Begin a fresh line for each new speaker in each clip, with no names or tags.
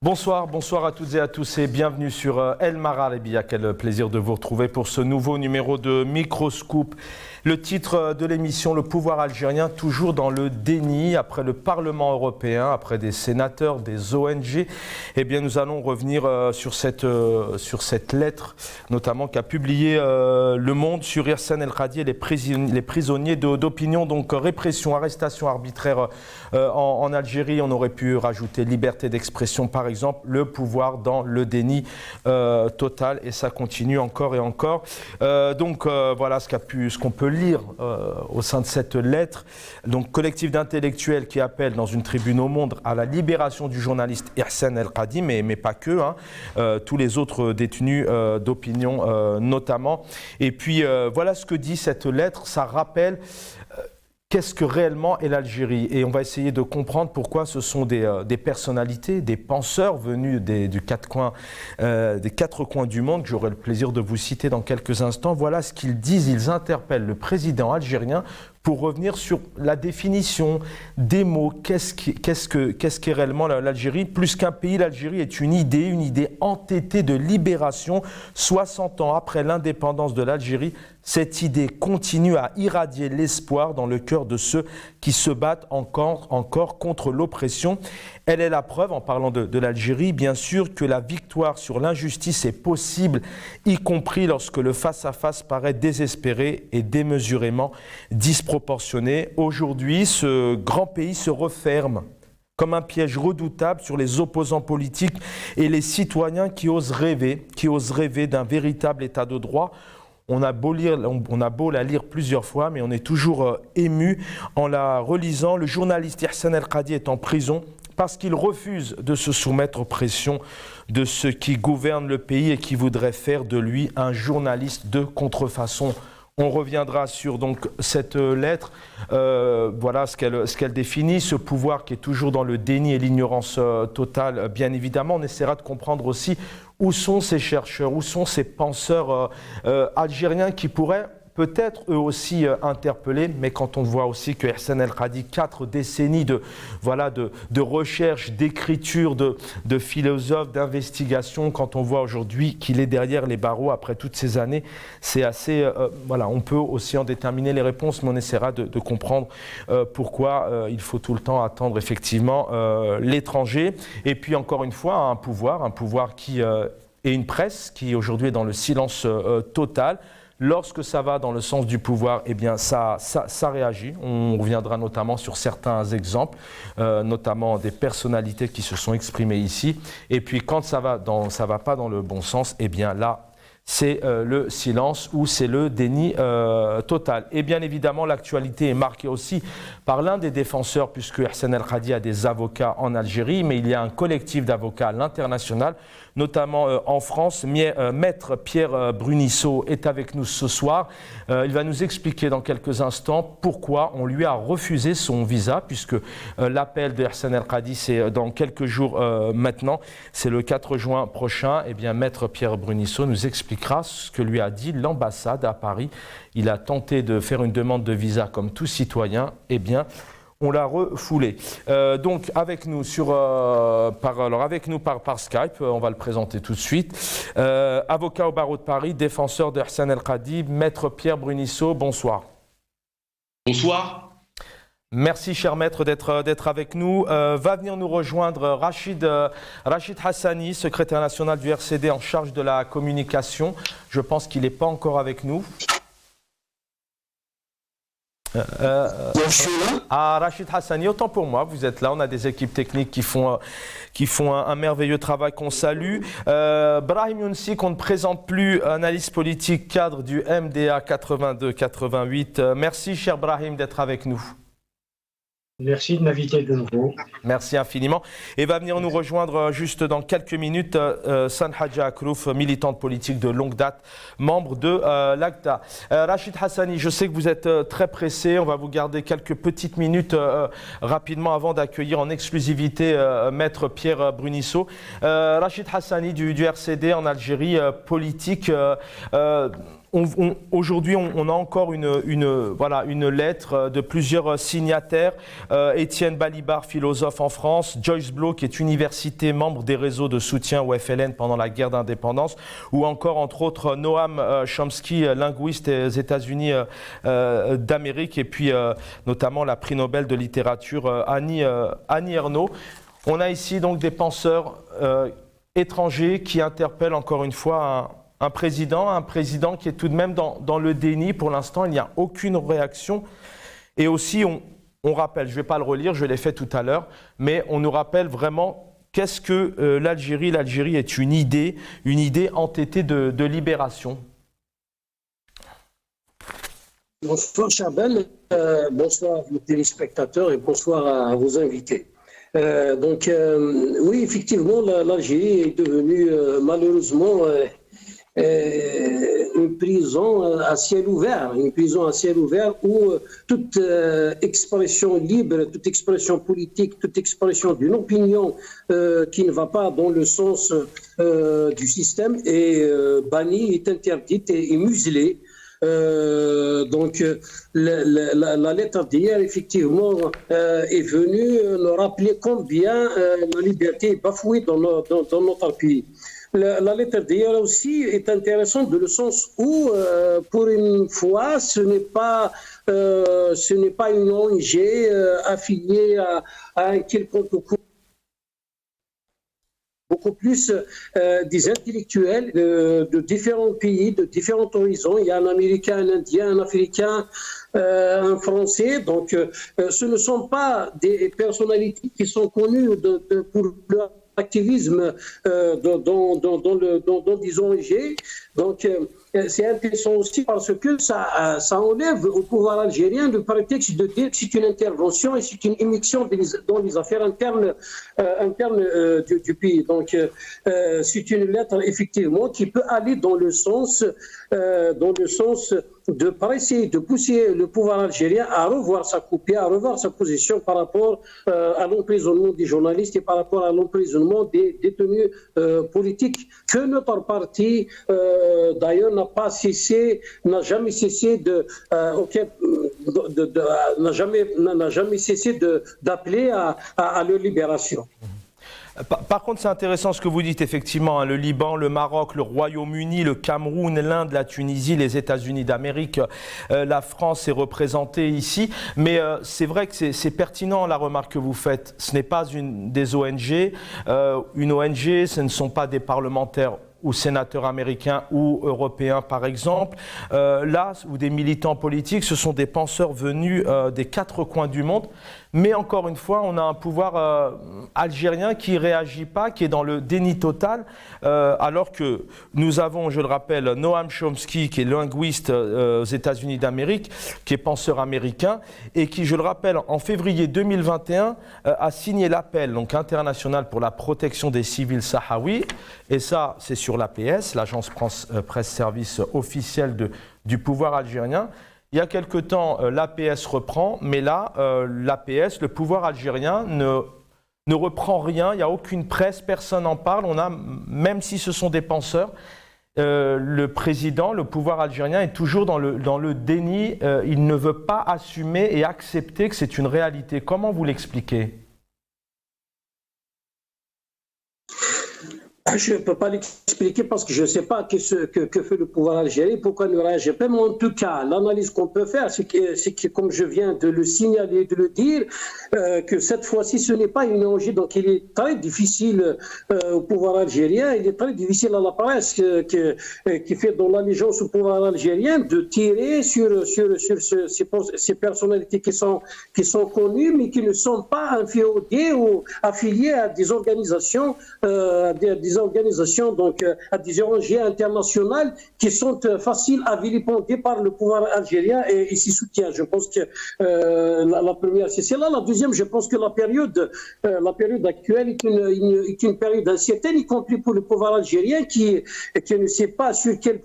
Bonsoir, bonsoir à toutes et à tous et bienvenue sur El Magharibi. Quel plaisir de vous retrouver pour ce nouveau numéro de Microscoop. Le titre de l'émission, le pouvoir algérien toujours dans le déni après le Parlement européen, après des sénateurs, des ONG. Eh bien, nous allons revenir sur cette lettre, notamment qu'a publié Le Monde sur Hirsan El Khadi et les prisonniers d'opinion. Donc, répression, arrestation arbitraire en Algérie. On aurait pu rajouter liberté d'expression, par exemple, le pouvoir dans le déni total. Et ça continue encore et encore. Voilà ce qu'on peut lire au sein de cette lettre. Donc, collectif d'intellectuels qui appelle dans une tribune au Monde à la libération du journaliste Hirsan El Khadi, mais pas que, tous les autres détenus d'opinion notamment. Et puis, voilà ce que dit cette lettre. Ça rappelle qu'est-ce que réellement est l'Algérie. Et on va essayer de comprendre pourquoi ce sont des personnalités, des penseurs venus des quatre coins du monde, que j'aurai le plaisir de vous citer dans quelques instants. Voilà ce qu'ils disent. Ils interpellent le président algérien pour revenir sur la définition des mots. Qu'est-ce qu'est réellement l'Algérie? Plus qu'un pays, l'Algérie est une idée entêtée de libération. 60 ans après l'indépendance de l'Algérie, cette idée continue à irradier l'espoir dans le cœur de ceux qui se battent encore contre l'oppression. Elle est la preuve, en parlant de l'Algérie, bien sûr, que la victoire sur l'injustice est possible, y compris lorsque le face-à-face paraît désespéré et démesurément disproportionné. Aujourd'hui, ce grand pays se referme comme un piège redoutable sur les opposants politiques et les citoyens qui osent rêver d'un véritable état de droit. On a beau la lire plusieurs fois, mais on est toujours ému en la relisant. Le journaliste Hirsan El Khadi est en prison parce qu'il refuse de se soumettre aux pressions de ceux qui gouvernent le pays et qui voudraient faire de lui un journaliste de contrefaçon. On reviendra sur donc cette lettre, voilà ce qu'elle définit, ce pouvoir qui est toujours dans le déni et l'ignorance totale, bien évidemment. On essaiera de comprendre aussi où sont ces chercheurs, où sont ces penseurs algériens qui pourraient peut-être eux aussi interpellés, mais quand on voit aussi que Hirsan El Khadi, 4 décennies de recherche, d'écriture, de philosophe, d'investigation, quand on voit aujourd'hui qu'il est derrière les barreaux après toutes ces années, c'est assez... on peut aussi en déterminer les réponses, mais on essaiera de comprendre pourquoi il faut tout le temps attendre effectivement l'étranger. Et puis encore une fois, un pouvoir qui est une presse qui aujourd'hui est dans le silence total. Lorsque ça va dans le sens du pouvoir, eh bien ça réagit. On reviendra notamment sur certains exemples, notamment des personnalités qui se sont exprimées ici. Et puis quand ça va pas dans le bon sens, eh bien là, c'est le silence ou c'est le déni total. Et bien évidemment, l'actualité est marquée aussi par l'un des défenseurs, puisque Hirsan El Khadi a des avocats en Algérie, mais il y a un collectif d'avocats à l'international, notamment en France. Maître Pierre Bruniceau est avec nous ce soir. Il va nous expliquer dans quelques instants pourquoi on lui a refusé son visa, puisque l'appel de Hirsan El Khadi, c'est dans quelques jours maintenant, c'est le 4 juin prochain. Eh bien, Maître Pierre Bruniceau nous expliquera ce que lui a dit l'ambassade à Paris. Il a tenté de faire une demande de visa comme tout citoyen. Eh bien, on l'a refoulé. Donc avec nous par Skype, on va le présenter tout de suite. Avocat au barreau de Paris, défenseur de Hirsan El Khadi, Maître Pierre Bruniceau, bonsoir.
Bonsoir.
Merci, cher maître, d'être avec nous. Va venir nous rejoindre Rachid Hassani, secrétaire national du RCD en charge de la communication. Je pense qu'il n'est pas encore avec nous. Rachid Hassani, autant pour moi, vous êtes là, on a des équipes techniques qui font un merveilleux travail qu'on salue. Brahim Younsi, qu'on ne présente plus, analyste politique, cadre du MDA 82-88. Merci, cher Brahim, d'être avec nous.
Merci de m'inviter de nouveau.
Merci infiniment. Et va venir nous rejoindre juste dans quelques minutes Sanhaja Akrouf, militante politique de longue date, membre de l'ACTA. Rachid Hassani, je sais que vous êtes très pressé. On va vous garder quelques petites minutes rapidement avant d'accueillir en exclusivité Maître Pierre Bruniceau. Rachid Hassani du RCD en Algérie, politique. aujourd'hui, on a encore une lettre de plusieurs signataires. Étienne Balibar, philosophe en France, Joyce Blow, qui est université, membre des réseaux de soutien au FLN pendant la guerre d'indépendance, ou encore, entre autres, Noam Chomsky, linguiste des États-Unis d'Amérique, et puis notamment la prix Nobel de littérature Annie Ernaux. On a ici donc des penseurs étrangers qui interpellent encore une fois un président qui est tout de même dans le déni. Pour l'instant, il n'y a aucune réaction. Et aussi, on rappelle, je ne vais pas le relire, je l'ai fait tout à l'heure, mais on nous rappelle vraiment qu'est-ce que l'Algérie. L'Algérie est une idée entêtée de libération.
Bonsoir Charbel, bonsoir aux téléspectateurs et bonsoir à vos invités. Oui, effectivement, l'Algérie est devenue malheureusement une prison à ciel ouvert, où toute expression libre, toute expression politique, toute expression d'une opinion qui ne va pas dans le sens du système est bannie, est interdite et muselée. La lettre d'hier, effectivement, est venue nous rappeler combien la liberté est bafouée dans notre pays. La lettre d'hier aussi est intéressante dans le sens où, pour une fois, ce n'est pas une ONG affiliée à un quelconque courant. Beaucoup plus des intellectuels de différents pays, de différents horizons. Il y a un Américain, un Indien, un Africain, un Français. Donc, ce ne sont pas des personnalités qui sont connues pour leur activisme dans des ONG. Donc, c'est intéressant aussi parce que ça enlève au pouvoir algérien le prétexte de dire que c'est une intervention et c'est une émission dans les affaires internes du pays. Donc, c'est une lettre effectivement qui peut aller dans le sens de presser, de pousser le pouvoir algérien à revoir sa copie, à revoir sa position par rapport à l'emprisonnement des journalistes et par rapport à l'emprisonnement des détenus politiques que notre parti d'ailleurs n'a jamais cessé d'appeler à leur libération.
Par contre, c'est intéressant ce que vous dites, effectivement, hein, le Liban, le Maroc, le Royaume-Uni, le Cameroun, l'Inde, la Tunisie, les États-Unis d'Amérique, la France est représentée ici. Mais c'est vrai que c'est pertinent la remarque que vous faites. Ce n'est pas des ONG. Une ONG, ce ne sont pas des parlementaires ou sénateurs américains ou européens, par exemple. Là, ou des militants politiques, ce sont des penseurs venus des quatre coins du monde. Mais encore une fois, on a un pouvoir algérien qui ne réagit pas, qui est dans le déni total, alors que nous avons, je le rappelle, Noam Chomsky, qui est linguiste aux États-Unis d'Amérique, qui est penseur américain, et qui, je le rappelle, en février 2021, a signé l'appel international pour la protection des civils sahraouis, et ça, c'est sur l'APS, l'agence presse service officielle du pouvoir algérien. Il y a quelque temps, l'APS reprend, mais là, l'APS, le pouvoir algérien, ne reprend rien. Il n'y a aucune presse, personne n'en parle. Même si ce sont des penseurs, le président, le pouvoir algérien est toujours dans le déni. Il ne veut pas assumer et accepter que c'est une réalité. Comment vous l'expliquez ?
Je ne peux pas l'expliquer parce que je ne sais pas que fait le pouvoir algérien, pourquoi ne réagit pas. Mais en tout cas, l'analyse qu'on peut faire, c'est que, comme je viens de le signaler, de le dire, que cette fois-ci, ce n'est pas une ONG. Donc, il est très difficile au pouvoir algérien, il est très difficile à la presse qui fait dans l'allégeance au pouvoir algérien de tirer sur ces personnalités qui sont connues, mais qui ne sont pas inféodées ou affiliées à des organisations, donc à des ONG internationales qui sont faciles à vilipender par le pouvoir algérien et s'y soutient. Je pense que la première, c'est celle-là. La deuxième, je pense que la période actuelle est une période incertaine, y compris pour le pouvoir algérien qui ne sait pas sur quel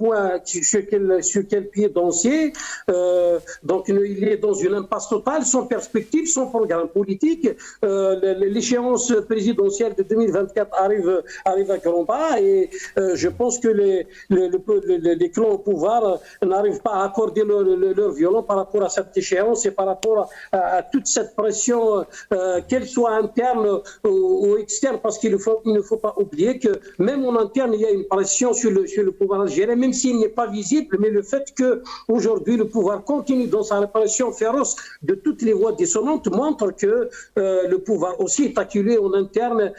pied danser. Donc il est dans une impasse totale, sans perspective, sans programme politique. L'échéance présidentielle de 2024 arrive à à grands pas et je pense que les clans au pouvoir n'arrivent pas à accorder leur violon par rapport à cette échéance et par rapport à toute cette pression, qu'elle soit interne ou externe, parce qu'il ne faut pas oublier que même en interne, il y a une pression sur le pouvoir algérien, même s'il n'est pas visible, mais le fait qu'aujourd'hui le pouvoir continue dans sa répression féroce de toutes les voix dissonantes montre que le pouvoir aussi est acculé en interne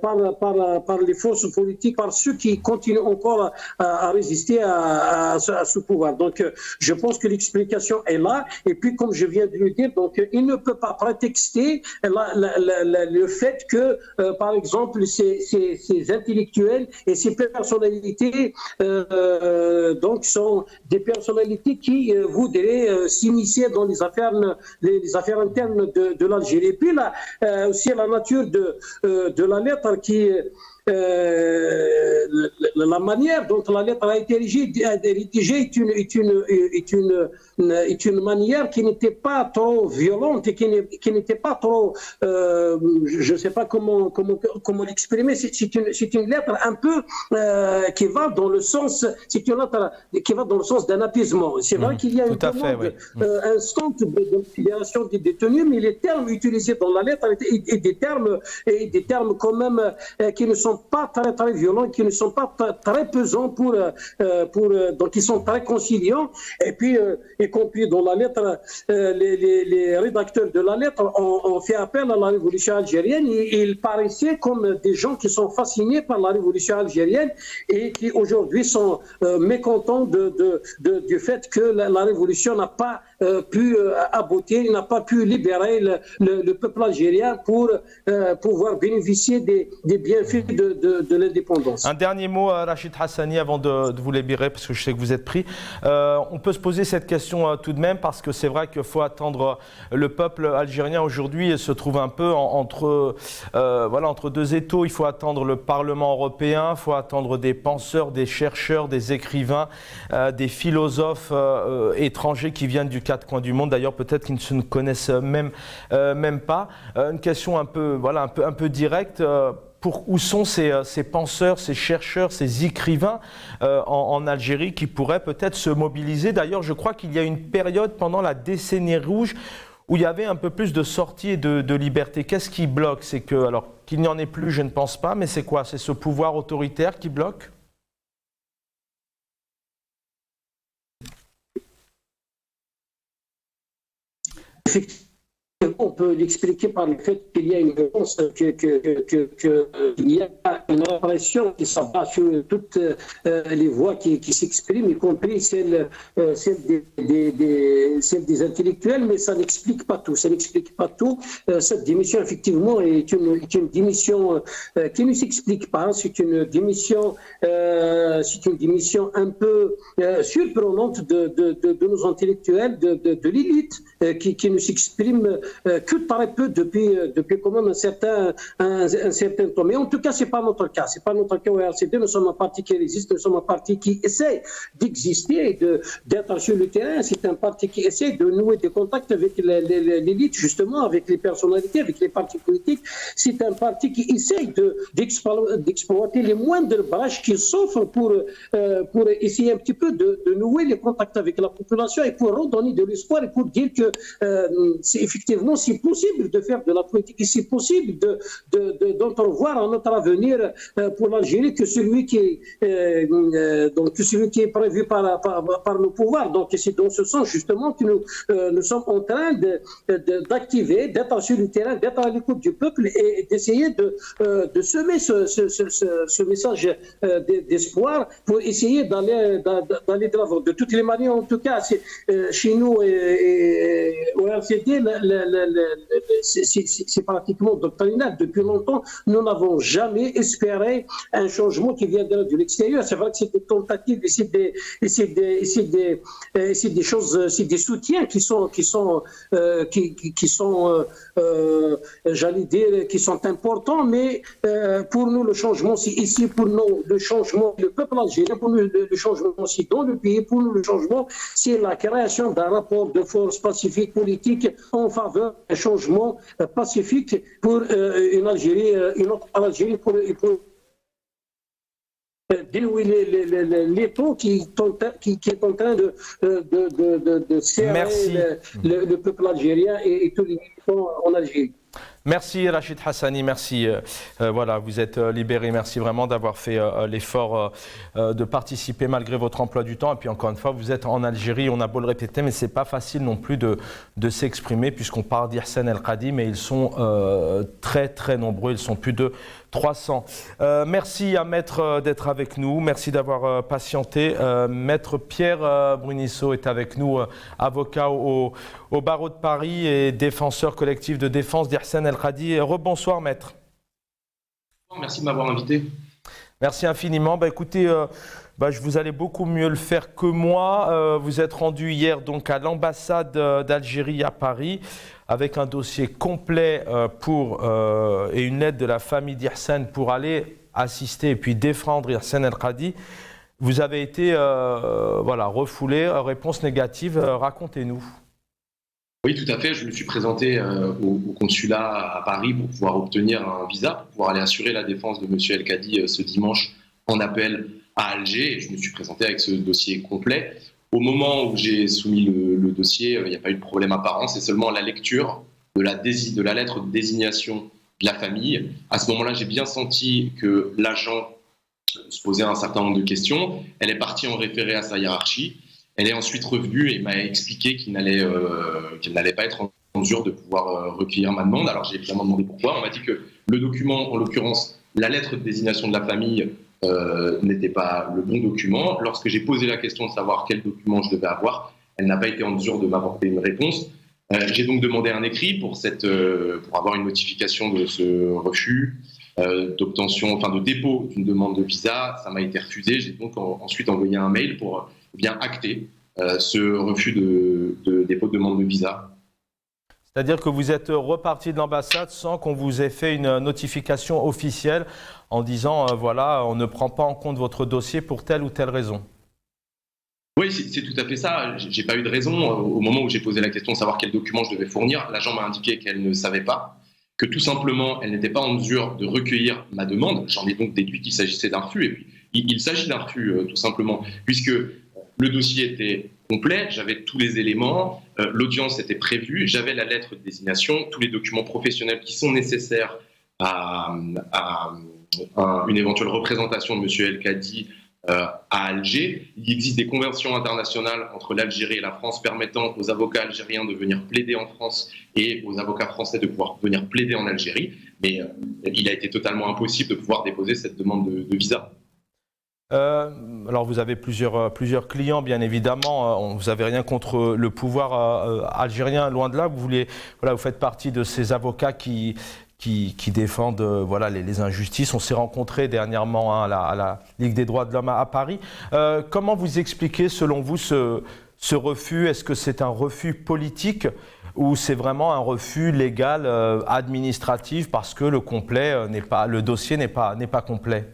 par les forces politiques, par ceux qui continuent encore à résister à ce pouvoir. Donc je pense que l'explication est là, et puis comme je viens de le dire, donc il ne peut pas prétexter le fait que par exemple ces intellectuels et ces personnalités donc sont des personnalités qui voudraient s'immiscer dans les affaires internes de l'Algérie. Et puis là aussi la nature de la lettre qui la manière dont la lettre a été rédigée est une manière qui n'était pas trop violente et qui n'était pas trop, je ne sais pas comment l'exprimer. C'est une lettre un peu qui va dans le sens, c'est une lettre qui va dans le sens d'un apaisement. C'est vrai qu'il y a une demande instante de libération des détenus, mais les termes utilisés dans la lettre et des termes quand même qui ne sont pas très violents, qui ne sont pas très pesants donc ils sont très conciliants. Et puis y compris dans la lettre, les rédacteurs de la lettre ont fait appel à la révolution algérienne et ils paraissaient comme des gens qui sont fascinés par la révolution algérienne et qui aujourd'hui sont mécontents du fait que la révolution n'a pas pu aboutir, n'a pas pu libérer le peuple algérien pour pouvoir bénéficier des bienfaits de l'indépendance.
Un dernier mot, Rachid Hassani, avant de vous libérer, parce que je sais que vous êtes pris. On peut se poser cette question tout de même, parce que c'est vrai qu'il faut attendre. Le peuple algérien aujourd'hui se trouve un peu entre deux étaux. Il faut attendre le Parlement européen, il faut attendre des penseurs, des chercheurs, des écrivains, des philosophes étrangers qui viennent du quatre coins du monde, d'ailleurs peut-être qu'ils ne se connaissent même pas. Une question un peu directe. Où sont ces penseurs, ces chercheurs, ces écrivains en Algérie qui pourraient peut-être se mobiliser? D'ailleurs, je crois qu'il y a une période pendant la décennie rouge où il y avait un peu plus de sortie et de liberté. Qu'est-ce qui bloque? C'est que, alors qu'il n'y en ait plus, je ne pense pas, mais c'est quoi? C'est ce pouvoir autoritaire qui bloque?
On peut l'expliquer par le fait qu'il y a une violence, qu'il y a une répression qui s'abat sur toutes les voix qui s'expriment, y compris celles des intellectuels, mais ça n'explique pas tout. Ça n'explique pas tout. Cette démission, effectivement, est une démission qui ne s'explique pas. C'est une démission un peu surprenante de nos intellectuels, de l'élite, qui ne s'exprime que très peu depuis quand même un certain temps. Mais en tout cas, c'est pas notre cas. C'est pas notre cas au RCD. Nous sommes un parti qui résiste. Nous sommes un parti qui essaie d'exister et d'être sur le terrain. C'est un parti qui essaie de nouer des contacts avec l'élite, justement, avec les personnalités, avec les partis politiques. C'est un parti qui essaie d'exploiter les moindres brèches qui s'offrent pour essayer un petit peu de nouer les contacts avec la population et pour redonner de l'espoir et pour dire que effectivement, c'est possible de faire de la politique et c'est possible d'entrevoir un autre avenir pour l'Algérie que celui qui est prévu par nos pouvoirs. Donc c'est dans ce sens justement que nous sommes en train d'activer, d'être sur le terrain, d'être à l'écoute du peuple et d'essayer de semer ce message d'espoir pour essayer d'aller de l'avant. De toutes les manières, en tout cas, chez nous et au RCD, c'est pratiquement doctrinaire. Depuis longtemps, nous n'avons jamais espéré un changement qui viendrait de l'extérieur. C'est vrai que c'est des tentatives et c'est des choses, c'est des soutiens qui sont j'allais dire, qui sont importants, mais pour nous, le changement, c'est ici, pour nous, le changement, le peuple algérien, pour nous, le changement aussi dans le pays, pour nous, le changement, c'est la création d'un rapport de force pacifique politique en faveur d'un changement pacifique pour une Algérie, une autre Algérie, pour dénouer l'étau qui est en train de serrer le peuple algérien et tous les militants en Algérie.
Merci Rachid Hassani, merci. Voilà, vous êtes libéré. Merci vraiment d'avoir fait l'effort de participer malgré votre emploi du temps. Et puis encore une fois, vous êtes en Algérie, on a beau le répéter, mais c'est pas facile non plus de s'exprimer puisqu'on parle d'Hissène El Kadi, mais ils sont très très nombreux, ils sont plus de 300. Merci à Maître d'être avec nous, merci d'avoir patienté. Maître Pierre Brunisso est avec nous, avocat au barreau de Paris et défenseur collectif de défense d'Hissène El Kadi. Rebonsoir Maître.
Merci de m'avoir invité.
Merci infiniment. Écoutez, vous allez beaucoup mieux le faire que moi. Vous êtes rendu hier donc à l'ambassade d'Algérie à Paris avec un dossier complet et une lettre de la famille d'Hissène pour aller assister et puis défendre Hissène El Kadi. Vous avez été refoulé, réponse négative. Racontez-nous.
Oui, tout à fait. Je me suis présenté au consulat à Paris pour pouvoir obtenir un visa, pour pouvoir aller assurer la défense de M. El Kadi ce dimanche en appel à Alger. Et je me suis présenté avec ce dossier complet. Au moment où j'ai soumis le dossier, il n'y a pas eu de problème apparent. C'est seulement la lecture de la lettre de désignation de la famille. À ce moment-là, j'ai bien senti que l'agent se posait un certain nombre de questions. Elle est partie en référé à sa hiérarchie. Elle est ensuite revenue et m'a expliqué qu'elle n'allait pas être en mesure de pouvoir recueillir ma demande. Alors j'ai évidemment demandé pourquoi. On m'a dit que le document, en l'occurrence la lettre de désignation de la famille, n'était pas le bon document. Lorsque j'ai posé la question de savoir quel document je devais avoir, elle n'a pas été en mesure de m'apporter une réponse. J'ai donc demandé un écrit pour avoir une notification de ce refus, de dépôt d'une demande de visa. Ça m'a été refusé. J'ai donc ensuite envoyé un mail pour bien acter ce refus de dépôt de demande de visa.
C'est-à-dire que vous êtes reparti de l'ambassade sans qu'on vous ait fait une notification officielle en disant on ne prend pas en compte votre dossier pour telle ou telle raison.
Oui, c'est tout à fait ça. J'ai pas eu de raison. Au moment où j'ai posé la question de savoir quel document je devais fournir, l'agent m'a indiqué qu'elle ne savait pas, que tout simplement elle n'était pas en mesure de recueillir ma demande. J'en ai donc déduit qu'il s'agissait d'un refus. Et puis il s'agit d'un refus tout simplement, puisque le dossier était complet, j'avais tous les éléments, l'audience était prévue, j'avais la lettre de désignation, tous les documents professionnels qui sont nécessaires à une éventuelle représentation de M. El Kadi à Alger. Il existe des conventions internationales entre l'Algérie et la France permettant aux avocats algériens de venir plaider en France et aux avocats français de pouvoir venir plaider en Algérie, mais il a été totalement impossible de pouvoir déposer cette demande de visa.
Alors vous avez plusieurs clients, bien évidemment. Vous n'avez rien contre le pouvoir algérien, loin de là. Vous faites partie de ces avocats qui défendent les injustices. On s'est rencontrés dernièrement à la Ligue des droits de l'homme à Paris. Comment vous expliquez, selon vous, ce refus? Est-ce que c'est un refus politique ou c'est vraiment un refus légal, administratif, parce que le dossier n'est pas complet?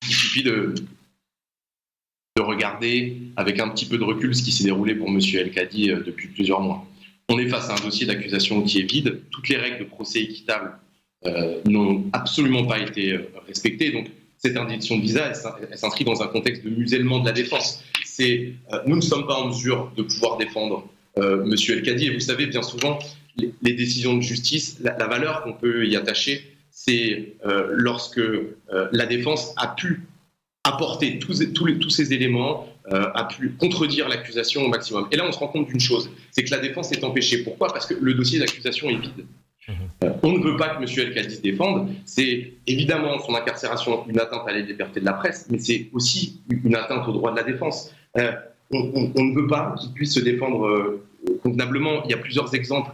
Il suffit de regarder avec un petit peu de recul ce qui s'est déroulé pour M. El Kadi depuis plusieurs mois. On est face à un dossier d'accusation qui est vide. Toutes les règles de procès équitable n'ont absolument pas été respectées. Donc, cette interdiction de visa, elle s'inscrit dans un contexte de musellement de la défense. Nous ne sommes pas en mesure de pouvoir défendre M. El Kadi. Et vous savez, bien souvent, les décisions de justice, la valeur qu'on peut y attacher, c'est lorsque la défense a pu apporter tous ces éléments, a pu contredire l'accusation au maximum. Et là, on se rend compte d'une chose, c'est que la défense est empêchée. Pourquoi ? Parce que le dossier d'accusation est vide. On ne veut pas que M. El Kadi se défende. C'est évidemment son incarcération une atteinte à la liberté de la presse, mais c'est aussi une atteinte au droit de la défense. On ne veut pas qu'il puisse se défendre convenablement. Il y a plusieurs exemples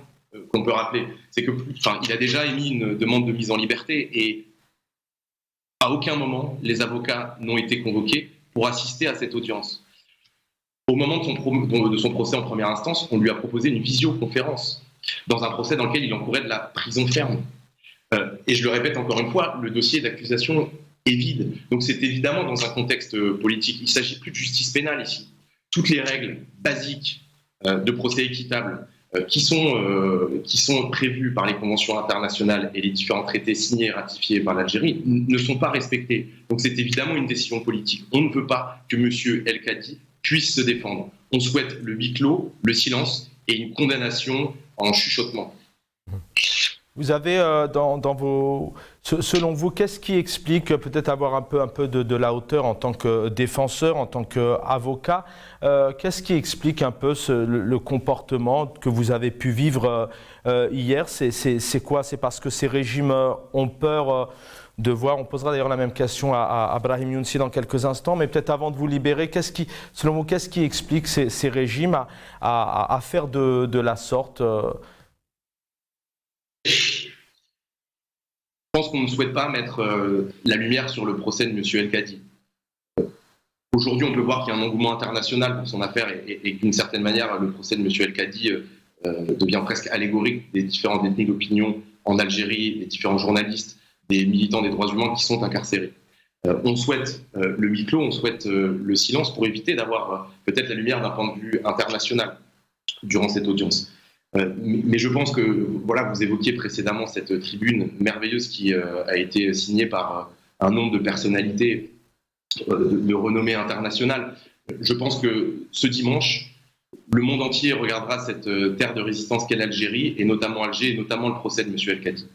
qu'on peut rappeler. C'est que, il a déjà émis une demande de mise en liberté et à aucun moment les avocats n'ont été convoqués pour assister à cette audience. Au moment de son procès en première instance, on lui a proposé une visioconférence dans un procès dans lequel il encourait de la prison ferme. Et je le répète encore une fois, le dossier d'accusation est vide. Donc c'est évidemment dans un contexte politique. Il ne s'agit plus de justice pénale ici. Toutes les règles basiques de procès équitable qui sont prévus par les conventions internationales et les différents traités signés et ratifiés par l'Algérie ne sont pas respectés. Donc c'est évidemment une décision politique. On ne veut pas que M. El Kadi puisse se défendre. On souhaite le huis clos, le silence et une condamnation en chuchotement.
Vous avez selon vous, qu'est-ce qui explique peut-être avoir un peu de la hauteur en tant que défenseur, en tant qu'avocat, qu'est-ce qui explique un peu le comportement que vous avez pu vivre hier? C'est quoi? C'est parce que ces régimes ont peur de voir, on posera d'ailleurs la même question à Brahim Younsi dans quelques instants, mais peut-être avant de vous libérer, selon vous, qu'est-ce qui explique ces régimes à faire de la sorte?
Je pense qu'on ne souhaite pas mettre la lumière sur le procès de M. El Kadi. Aujourd'hui, on peut voir qu'il y a un engouement international pour son affaire et d'une certaine manière, le procès de M. El Kadi devient presque allégorique des différents détenus d'opinion en Algérie, des différents journalistes, des militants des droits humains qui sont incarcérés. On souhaite le huis clos, on souhaite le silence pour éviter d'avoir peut-être la lumière d'un point de vue international durant cette audience. Mais je pense que, voilà, vous évoquiez précédemment cette tribune merveilleuse qui a été signée par un nombre de personnalités de renommée internationale. Je pense que ce dimanche, le monde entier regardera cette terre de résistance qu'est l'Algérie, et notamment Alger, et notamment le procès de M. El Kadi.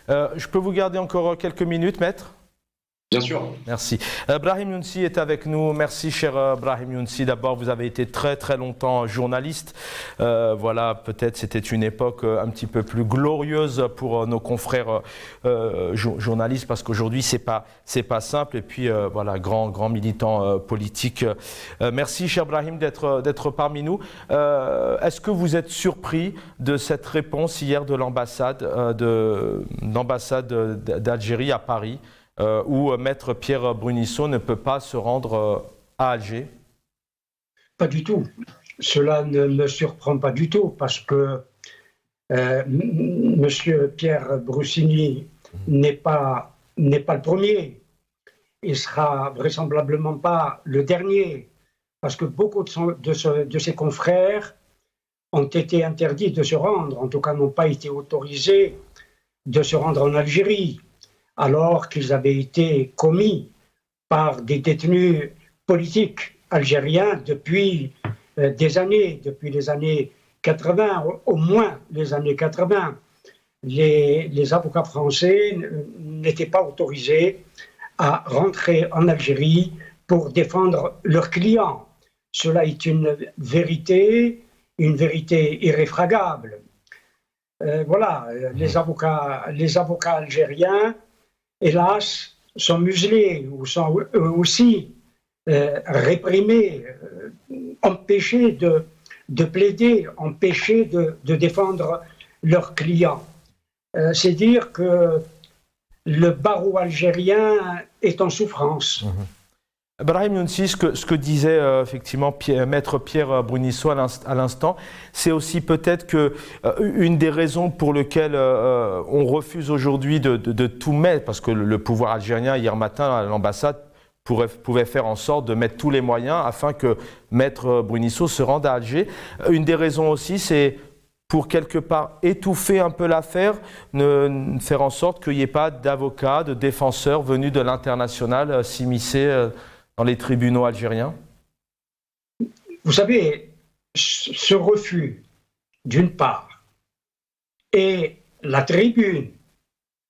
Je peux vous garder encore quelques minutes, maître ?
Bien sûr.
Merci. Brahim Younsi est avec nous. Merci, cher Brahim Younsi. D'abord, vous avez été très longtemps journaliste. Voilà, peut-être c'était une époque un petit peu plus glorieuse pour nos confrères journalistes, parce qu'aujourd'hui c'est pas simple. Et puis voilà, grand militant politique. Merci, cher Brahim, d'être parmi nous. Est-ce que vous êtes surpris de cette réponse hier de l'ambassade d'Algérie à Paris, où Maître Pierre Brunisso ne peut pas se rendre à Alger?
Pas du tout. Cela ne me surprend pas du tout, parce que M. Pierre Brunisso n'est pas le premier. Il sera vraisemblablement pas le dernier, parce que beaucoup de ses confrères ont été interdits de se rendre, en tout cas n'ont pas été autorisés de se rendre en Algérie, alors qu'ils avaient été commis par des détenus politiques algériens depuis des années, depuis les années 80, au moins les années 80. Les avocats français n'étaient pas autorisés à rentrer en Algérie pour défendre leurs clients. Cela est une vérité irréfragable. Voilà, les avocats algériens, hélas, sont muselés ou sont eux aussi réprimés, empêchés de plaider, empêchés de défendre leurs clients. C'est dire que le barreau algérien est en souffrance.
Brahim Younsi, ce que disait effectivement Maître Pierre Brunisso à l'instant, c'est aussi peut-être que une des raisons pour lesquelles on refuse aujourd'hui de tout mettre, parce que le pouvoir algérien hier matin à l'ambassade pouvait faire en sorte de mettre tous les moyens afin que Maître Brunisso se rende à Alger. Une des raisons aussi, c'est pour quelque part étouffer un peu l'affaire, faire en sorte qu'il n'y ait pas d'avocats, de défenseurs venus de l'international s'immiscer dans les tribunaux algériens?
Vous savez, ce refus, d'une part, et la tribune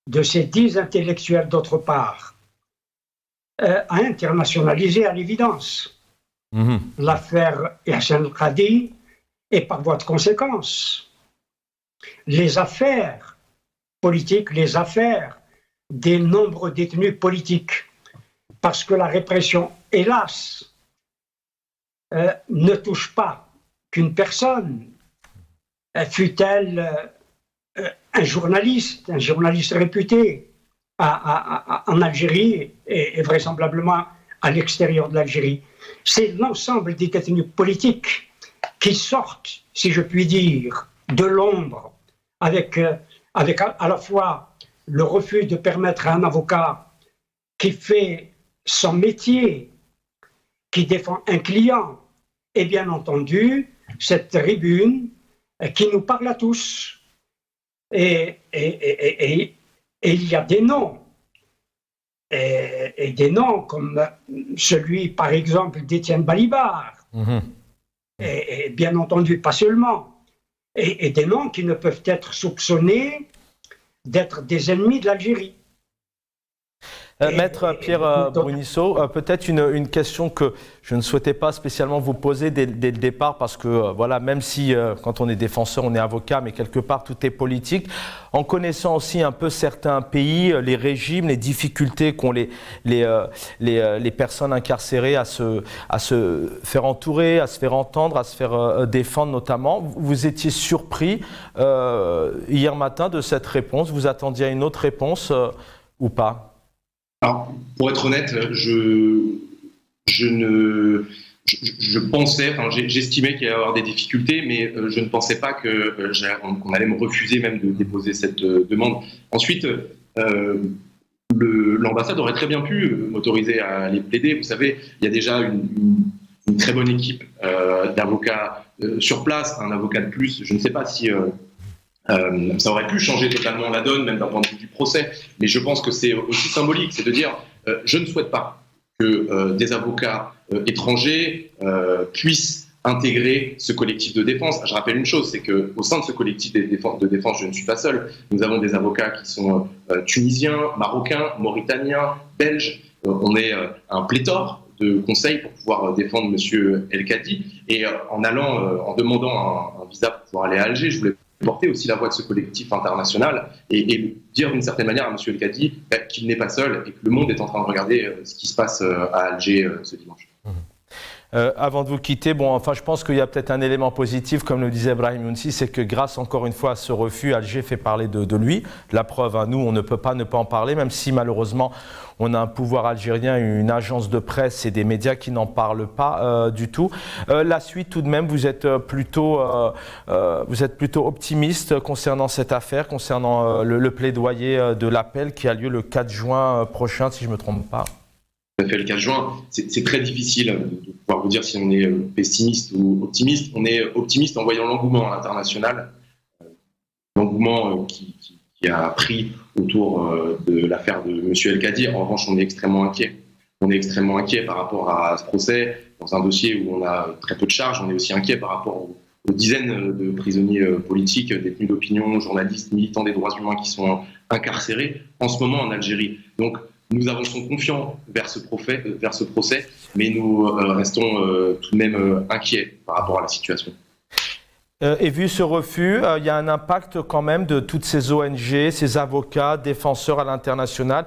de ces 10 intellectuels, d'autre part, a internationalisé à l'évidence l'affaire Yassine Khadi, et par voie de conséquence, les affaires politiques, les affaires des nombreux détenus politiques. Parce que la répression, hélas, ne touche pas qu'une personne, fût-elle un journaliste réputé en Algérie et vraisemblablement à l'extérieur de l'Algérie. C'est l'ensemble des détenus politiques qui sortent, si je puis dire, de l'ombre, avec à la fois le refus de permettre à un avocat qui fait son métier, qui défend un client, et bien entendu cette tribune qui nous parle à tous. Et il y a des noms. Et des noms comme celui, par exemple, d'Étienne Balibar. Et bien entendu, pas seulement. Et des noms qui ne peuvent être soupçonnés d'être des ennemis de l'Algérie.
Maître Pierre Brunisso, peut-être une question que je ne souhaitais pas spécialement vous poser dès le départ, parce que voilà, même si quand on est défenseur, on est avocat, mais quelque part tout est politique, en connaissant aussi un peu certains pays, les régimes, les difficultés qu'ont les personnes incarcérées à se faire entourer, à se faire entendre, à se faire défendre notamment. Vous étiez surpris hier matin de cette réponse? Vous attendiez à une autre réponse ou pas?
Alors, pour être honnête, j'estimais qu'il allait y avoir des difficultés, mais je ne pensais pas qu'on allait me refuser même de déposer cette demande. Ensuite, l'ambassade aurait très bien pu m'autoriser à aller plaider. Vous savez, il y a déjà une très bonne équipe d'avocats sur place, un avocat de plus. Je ne sais pas si ça aurait pu changer totalement la donne, même d'un point de vue du procès, mais je pense que c'est aussi symbolique, c'est de dire je ne souhaite pas que des avocats étrangers puissent intégrer ce collectif de défense. Je rappelle une chose, c'est qu'au sein de ce collectif de défense, je ne suis pas seul. Nous avons des avocats qui sont tunisiens, marocains, mauritaniens, belges. On est un pléthore de conseils pour pouvoir défendre M. El Kadi. Et en demandant un visa pour pouvoir aller à Alger, je voulais porter aussi la voix de ce collectif international et dire d'une certaine manière à M. El Kadi qu'il n'est pas seul et que le monde est en train de regarder ce qui se passe à Alger ce dimanche.
Avant de vous quitter, je pense qu'il y a peut-être un élément positif, comme le disait Brahim Younsi, c'est que grâce encore une fois à ce refus, Alger fait parler de lui. La preuve, nous, on ne peut pas ne pas en parler, même si malheureusement, on a un pouvoir algérien, une agence de presse et des médias qui n'en parlent pas du tout. La suite, tout de même, vous êtes plutôt optimiste concernant cette affaire, concernant le plaidoyer de l'appel qui a lieu le 4 juin prochain, si je ne me trompe pas.
Tout à fait, le 4 juin, c'est très difficile de pouvoir vous dire si on est pessimiste ou optimiste. On est optimiste en voyant l'engouement à l'international, l'engouement qui a pris autour de l'affaire de M. El Kadi. En revanche, on est extrêmement inquiet. On est extrêmement inquiet par rapport à ce procès, dans un dossier où on a très peu de charges. On est aussi inquiet par rapport aux dizaines de prisonniers politiques, détenus d'opinion, journalistes, militants des droits humains qui sont incarcérés en ce moment en Algérie. Donc, nous avançons confiants vers ce procès, mais nous restons tout de même inquiets par rapport à la situation.
Et vu ce refus, il y a un impact quand même de toutes ces ONG, ces avocats, défenseurs à l'international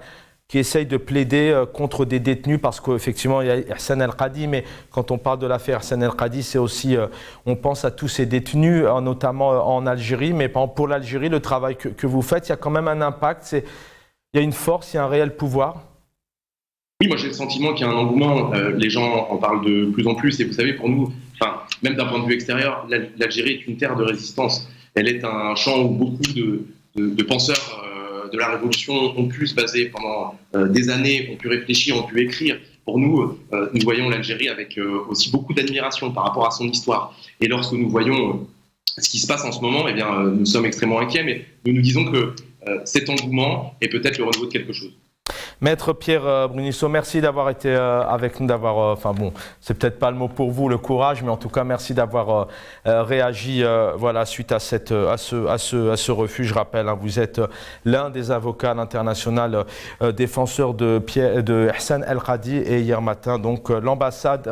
qui essayent de plaider contre des détenus, parce qu'effectivement il y a Hassan El Kadi, mais quand on parle de l'affaire Hassan El Kadi, c'est aussi, on pense à tous ces détenus, notamment en Algérie, mais pour l'Algérie, le travail que vous faites, il y a quand même un impact. Il y a une force, il y a un réel pouvoir?
Oui, moi j'ai le sentiment qu'il y a un engouement, les gens en parlent de plus en plus, et vous savez, pour nous, même d'un point de vue extérieur, l'Algérie est une terre de résistance. Elle est un champ où beaucoup de penseurs de la Révolution ont pu se baser pendant des années, ont pu réfléchir, ont pu écrire. Pour nous, nous voyons l'Algérie avec aussi beaucoup d'admiration par rapport à son histoire. Et lorsque nous voyons ce qui se passe en ce moment, eh bien, nous sommes extrêmement inquiets, mais nous nous disons que cet engouement est peut-être le renouveau de quelque chose.
Maître Pierre Brunisso, merci d'avoir été avec nous, c'est peut-être pas le mot pour vous, le courage, mais en tout cas, merci d'avoir réagi suite à ce refus. Je rappelle, vous êtes l'un des avocats à l'international défenseur de Hassan El Kadi, et hier matin, donc, l'ambassade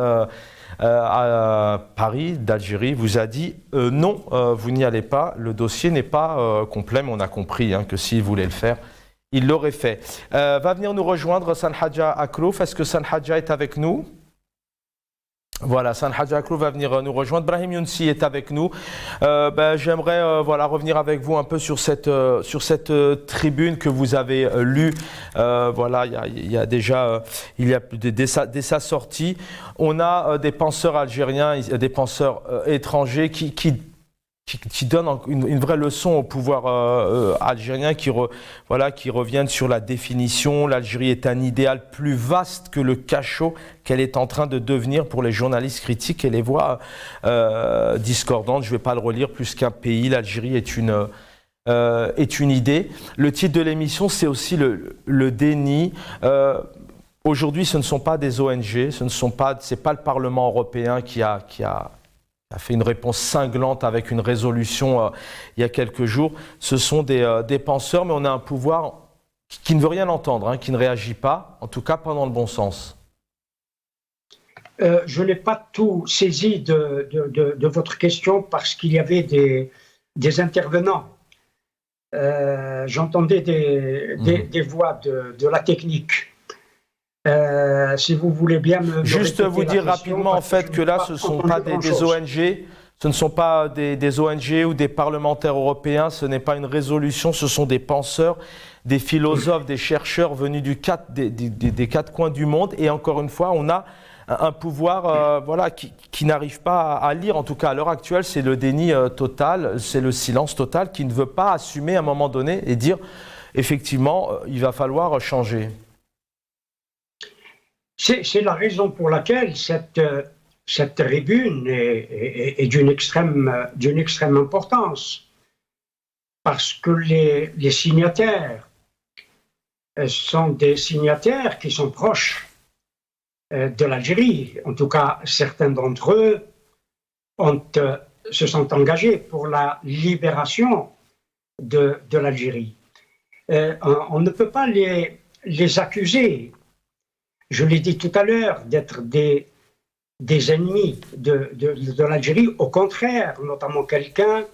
à Paris d'Algérie vous a dit non, vous n'y allez pas, le dossier n'est pas complet, mais on a compris que s'il voulait le faire, il l'aurait fait. Va venir nous rejoindre Sanhadja Akrouf. Est-ce que Sanhadja est avec nous? Voilà, Sanhadja Akrouf va venir nous rejoindre. Brahim Younsi est avec nous. J'aimerais revenir avec vous un peu sur cette tribune que vous avez lue. Dès sa sortie, on a des penseurs algériens, des penseurs étrangers qui qui donne une vraie leçon au pouvoir algérien, qui reviennent sur la définition. L'Algérie est un idéal plus vaste que le cachot qu'elle est en train de devenir pour les journalistes critiques et les voix discordantes. Je ne vais pas le relire, plus qu'un pays, l'Algérie est une idée. Le titre de l'émission, c'est aussi le déni. Aujourd'hui, ce ne sont pas des ONG, c'est pas le Parlement européen qui a fait une réponse cinglante avec une résolution il y a quelques jours. Ce sont des penseurs, mais on a un pouvoir qui ne veut rien entendre, qui ne réagit pas, en tout cas pas dans le bon sens.
Je n'ai pas tout saisi de votre question parce qu'il y avait des intervenants. J'entendais des voix de la technique. Si vous voulez bien
juste vous dire rapidement en fait que là ce ne sont pas des ONG, ce ne sont pas des ONG ou des parlementaires européens, ce n'est pas une résolution, ce sont des penseurs, des philosophes, des chercheurs venus des quatre coins du monde. Et encore une fois, on a un pouvoir qui n'arrive pas à lire, en tout cas à l'heure actuelle, c'est le déni total, c'est le silence total qui ne veut pas assumer à un moment donné et dire effectivement il va falloir changer.
C'est la raison pour laquelle cette tribune est d'une extrême importance. Parce que les signataires sont des signataires qui sont proches de l'Algérie. En tout cas, certains d'entre eux se sont engagés pour la libération de l'Algérie. On ne peut pas les accuser, je l'ai dit tout à l'heure, d'être des ennemis de l'Algérie. Au contraire, notamment quelqu'un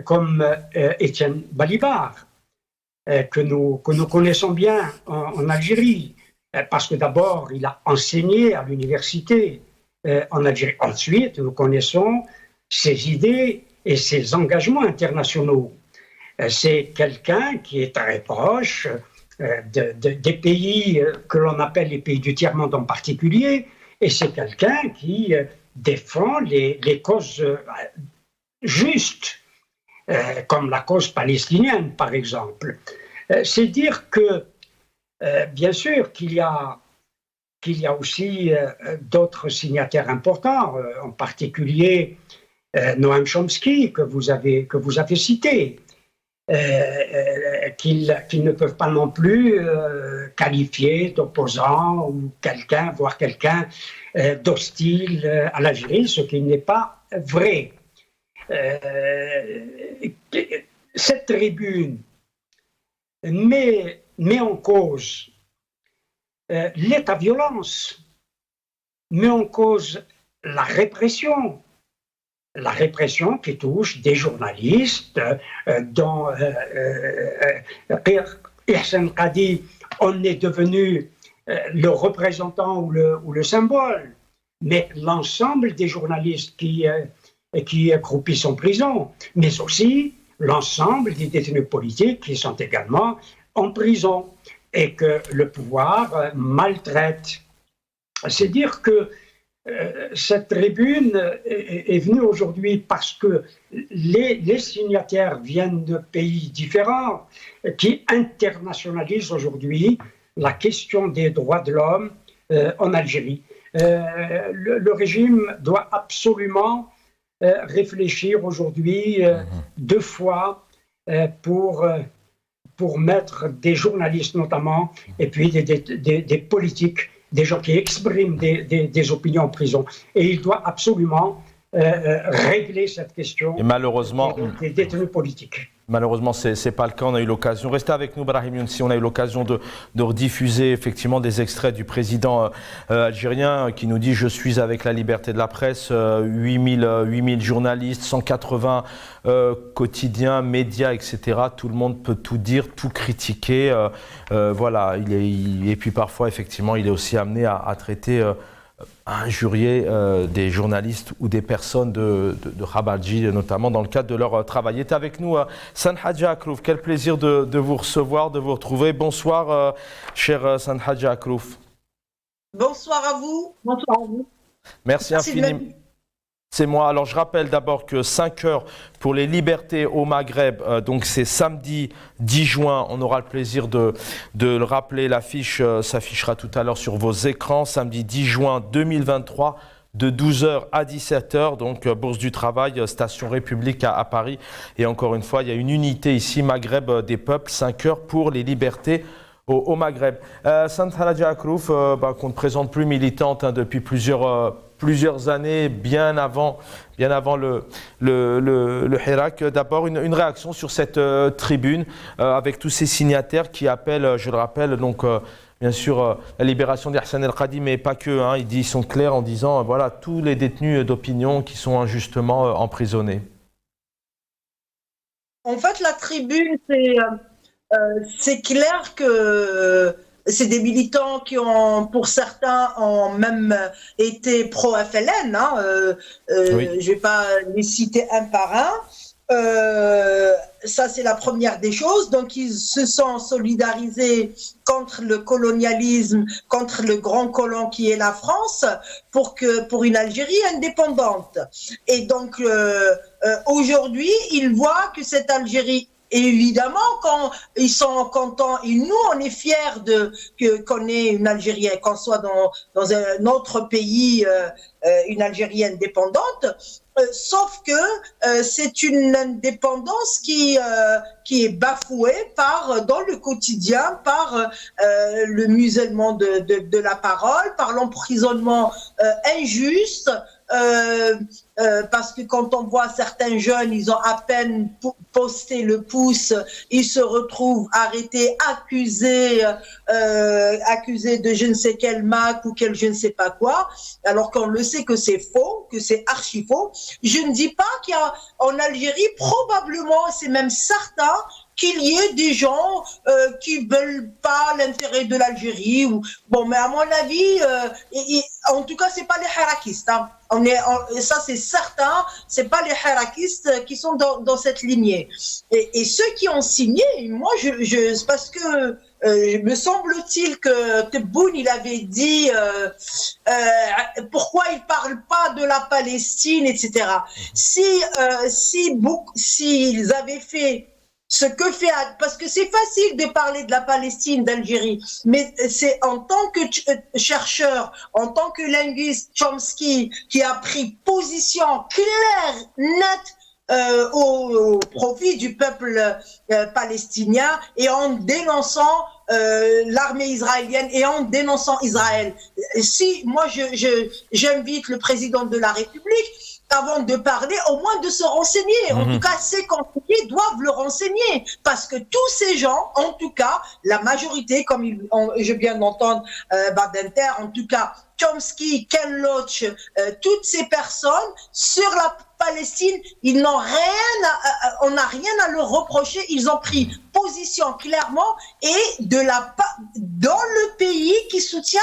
comme Étienne Balibar, que nous connaissons bien en Algérie, parce que d'abord, il a enseigné à l'université en Algérie. Ensuite, nous connaissons ses idées et ses engagements internationaux. C'est quelqu'un qui est très proche des pays que l'on appelle les pays du tiers-monde en particulier, et c'est quelqu'un qui défend les causes justes, comme la cause palestinienne, par exemple. C'est dire que, bien sûr, qu'il y a aussi d'autres signataires importants, en particulier Noam Chomsky, que vous avez cité, qu'ils ne peuvent pas non plus qualifier d'opposant ou voire quelqu'un d'hostile à l'Algérie, ce qui n'est pas vrai. Cette tribune met en cause l'état-violence, met en cause la répression qui touche des journalistes, dont Ihsan Qadi en est devenu le représentant ou le symbole, mais l'ensemble des journalistes qui croupissent en prison, mais aussi l'ensemble des détenus politiques qui sont également en prison et que le pouvoir maltraite. C'est dire que cette tribune est venue aujourd'hui parce que les signataires viennent de pays différents qui internationalisent aujourd'hui la question des droits de l'homme en Algérie. Le régime doit absolument réfléchir aujourd'hui deux fois pour mettre des journalistes notamment et puis des politiques, des gens qui expriment des opinions en prison. Et il doit absolument régler cette question
et malheureusement,
des détenus politiques.
Malheureusement, ce n'est pas le cas. On a eu l'occasion. Restez avec nous, Brahim Younsi. On a eu l'occasion de rediffuser effectivement des extraits du président algérien qui nous dit « Je suis avec la liberté de la presse », 8000 journalistes, 180 quotidiens, médias, etc. Tout le monde peut tout dire, tout critiquer. Voilà. Et puis parfois, effectivement, il est aussi amené à traiter à injurier des journalistes ou des personnes de Khabarji, notamment dans le cadre de leur travail. Il est avec nous Sanhadja Akrouf. Quel plaisir de vous recevoir, de vous retrouver. Bonsoir, cher Sanhadja Akrouf.
Bonsoir à vous.
Merci infiniment. C'est moi. Alors je rappelle d'abord que 5 heures pour les libertés au Maghreb, donc c'est samedi 10 juin. On aura le plaisir de le rappeler. L'affiche s'affichera tout à l'heure sur vos écrans. Samedi 10 juin 2023 de 12h à 17h. Donc Bourse du Travail, Station République à Paris. Et encore une fois, il y a une unité ici, Maghreb des peuples, 5 heures pour les libertés au Maghreb. Sante Hadja Akrouf, qu'on ne présente plus, militante depuis plusieurs années, bien avant le Hirak. D'abord, une réaction sur cette tribune avec tous ces signataires qui appellent, je le rappelle, donc bien sûr la libération d'Ihsan El-Khadi, mais pas que. Ils sont clairs en disant voilà tous les détenus d'opinion qui sont injustement emprisonnés.
En fait, la tribune, c'est clair que c'est des militants qui ont, pour certains, ont même été pro-FLN. Oui. Je ne vais pas les citer un par un. Ça, c'est la première des choses. Donc, ils se sont solidarisés contre le colonialisme, contre le grand colon qui est la France, pour une Algérie indépendante. Et donc, aujourd'hui, ils voient que cette Algérie, et évidemment, quand ils sont contents, et nous, on est fiers qu'on ait une Algérie, qu'on soit dans un autre pays, une Algérie indépendante, sauf que c'est une indépendance qui est bafouée dans le quotidien, par le musellement de la parole, par l'emprisonnement injuste, parce que quand on voit certains jeunes, ils ont à peine posté le pouce, ils se retrouvent arrêtés, accusés de je ne sais quel Mac ou quel je ne sais pas quoi, alors qu'on le sait que c'est faux, que c'est archi faux. Je ne dis pas qu'il y a en Algérie, probablement, c'est même certain, qu'il y ait des gens qui veulent pas l'intérêt de l'Algérie. Bon, mais à mon avis, en tout cas, c'est pas les harakistes. Ça, c'est certain, c'est pas les harakistes qui sont dans cette lignée. Et ceux qui ont signé, moi, c'est parce que me semble-t-il que Boun, il avait dit pourquoi il parle pas de la Palestine, etc. S'ils avaient fait ce que fait, parce que c'est facile de parler de la Palestine, d'Algérie, mais c'est en tant que chercheur, en tant que linguiste, Chomsky, qui a pris position claire, nette, au profit du peuple palestinien, et en dénonçant l'armée israélienne et en dénonçant Israël. Si moi j'invite le président de la République, avant de parler, au moins de se renseigner. En tout cas, ces conseillers doivent le renseigner, parce que tous ces gens, en tout cas, la majorité, comme je viens d'entendre Badinter, en tout cas, Chomsky, Ken Loach, toutes ces personnes, sur la Palestine, on n'a rien à leur reprocher. Ils ont pris position clairement, et dans le pays qui soutient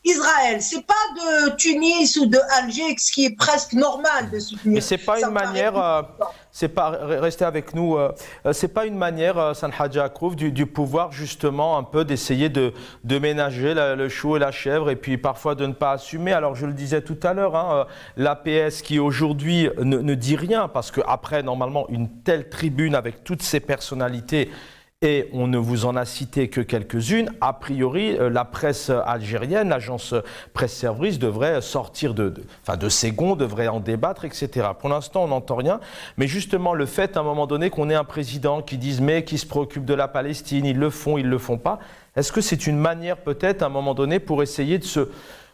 Israël. C'est pas de Tunis ou de Alger, ce qui est presque normal de soutenir.
Mais c'est pas une manière, restez avec nous, c'est pas une manière, Sante Hadja Akrouf, du pouvoir justement un peu d'essayer de ménager le chou et la chèvre, et puis parfois de ne pas assumer. Alors je le disais tout à l'heure, l'APS qui aujourd'hui ne dit rien, parce qu'après normalement une telle tribune avec toutes ces personnalités, et on ne vous en a cité que quelques-unes, a priori la presse algérienne, l'agence Presse Service devrait sortir de ses gonds, devrait en débattre, etc. Pour l'instant on n'entend rien, mais justement le fait à un moment donné qu'on ait un président qui dise mais qui se préoccupe de la Palestine, ils le font pas, est-ce que c'est une manière peut-être à un moment donné pour essayer de se